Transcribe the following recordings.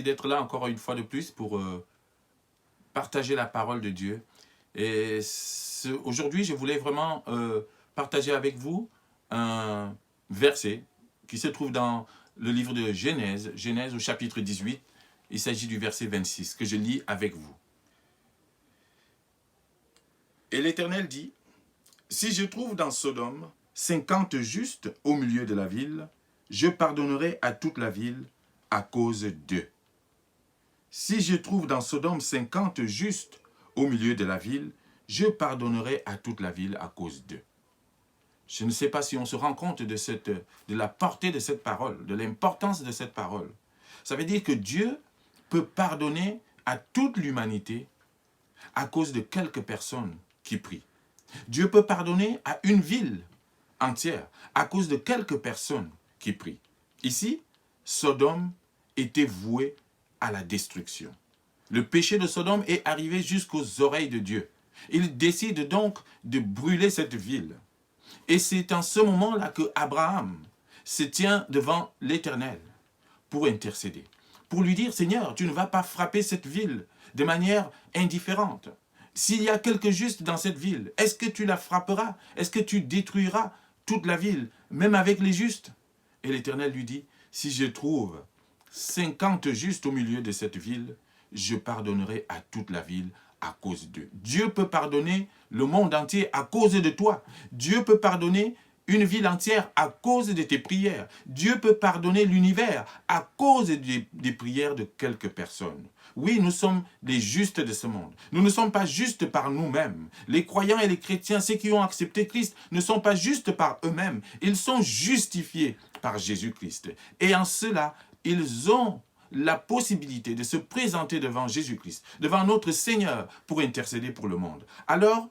D'être là encore une fois de plus pour partager la parole de Dieu. Et aujourd'hui, je voulais vraiment partager avec vous un verset qui se trouve dans le livre de Genèse, Genèse au chapitre 18. Il s'agit du verset 26 que je lis avec vous. Et l'Éternel dit, « Si je trouve dans Sodome 50 justes au milieu de la ville, je pardonnerai à toute la ville à cause d'eux. Si je trouve dans Sodome 50 justes au milieu de la ville, je pardonnerai à toute la ville à cause d'eux. » Je ne sais pas si on se rend compte de la portée de cette parole, de l'importance de cette parole. Ça veut dire que Dieu peut pardonner à toute l'humanité à cause de quelques personnes qui prient. Dieu peut pardonner à une ville entière à cause de quelques personnes qui prient. Ici, Sodome était voué à la destruction. Le péché de Sodome est arrivé jusqu'aux oreilles de Dieu. Il décide donc de brûler cette ville. Et c'est en ce moment-là que Abraham se tient devant l'Éternel pour intercéder, pour lui dire, « Seigneur, tu ne vas pas frapper cette ville de manière indifférente. S'il y a quelques justes dans cette ville, est-ce que tu la frapperas? Est-ce que tu détruiras toute la ville, même avec les justes ?» Et l'Éternel lui dit, « Si je trouve 50 justes au milieu de cette ville, je pardonnerai à toute la ville à cause d'eux. » Dieu peut pardonner le monde entier à cause de toi. Dieu peut pardonner une ville entière à cause de tes prières. Dieu peut pardonner l'univers à cause des prières de quelques personnes. Oui, nous sommes les justes de ce monde. Nous ne sommes pas justes par nous-mêmes. Les croyants et les chrétiens, ceux qui ont accepté Christ, ne sont pas justes par eux-mêmes. Ils sont justifiés par Jésus-Christ. Et en cela, ils ont la possibilité de se présenter devant Jésus-Christ, devant notre Seigneur, pour intercéder pour le monde. Alors,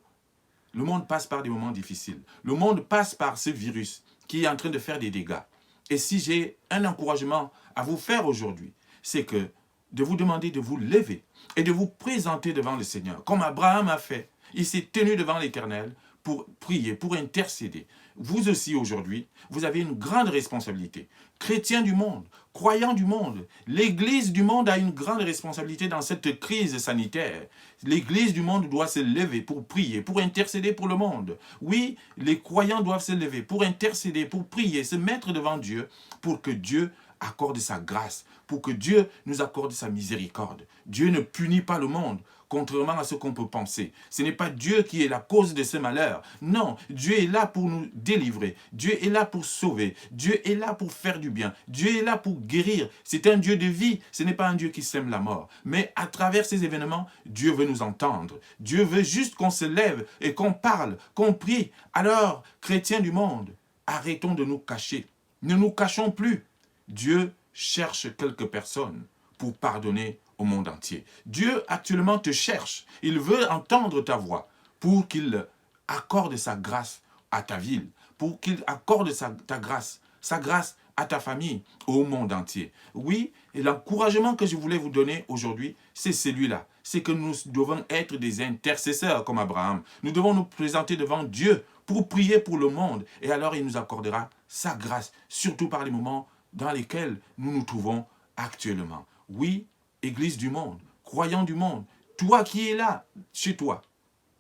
le monde passe par des moments difficiles. Le monde passe par ce virus qui est en train de faire des dégâts. Et si j'ai un encouragement à vous faire aujourd'hui, c'est que de vous demander de vous lever et de vous présenter devant le Seigneur, comme Abraham a fait. Il s'est tenu devant l'Éternel pour prier, pour intercéder. Vous aussi aujourd'hui, vous avez une grande responsabilité. Chrétiens du monde, croyants du monde, l'Église du monde a une grande responsabilité dans cette crise sanitaire. L'Église du monde doit se lever pour prier, pour intercéder pour le monde. Oui, les croyants doivent se lever pour intercéder, pour prier, se mettre devant Dieu, pour que Dieu accorde sa grâce, pour que Dieu nous accorde sa miséricorde. Dieu ne punit pas le monde, contrairement à ce qu'on peut penser. Ce n'est pas Dieu qui est la cause de ce malheur. Non, Dieu est là pour nous délivrer. Dieu est là pour sauver. Dieu est là pour faire du bien. Dieu est là pour guérir. C'est un Dieu de vie. Ce n'est pas un Dieu qui sème la mort. Mais à travers ces événements, Dieu veut nous entendre. Dieu veut juste qu'on se lève et qu'on parle, qu'on prie. Alors, chrétiens du monde, arrêtons de nous cacher. Ne nous cachons plus. Dieu cherche quelques personnes pour pardonner au monde entier. Dieu actuellement te cherche. Il veut entendre ta voix pour qu'il accorde sa grâce à ta ville, pour qu'il accorde sa grâce à ta famille, au monde entier. Oui, et l'encouragement que je voulais vous donner aujourd'hui, c'est celui-là. C'est que nous devons être des intercesseurs comme Abraham. Nous devons nous présenter devant Dieu pour prier pour le monde. Et alors, il nous accordera sa grâce, surtout par les moments dans lesquels nous nous trouvons actuellement. Oui, Église du monde, croyant du monde, toi qui es là, chez toi,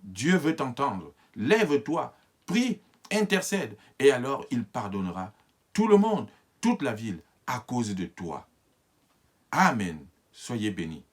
Dieu veut t'entendre. Lève-toi, prie, intercède, et alors il pardonnera tout le monde, toute la ville, à cause de toi. Amen. Soyez bénis.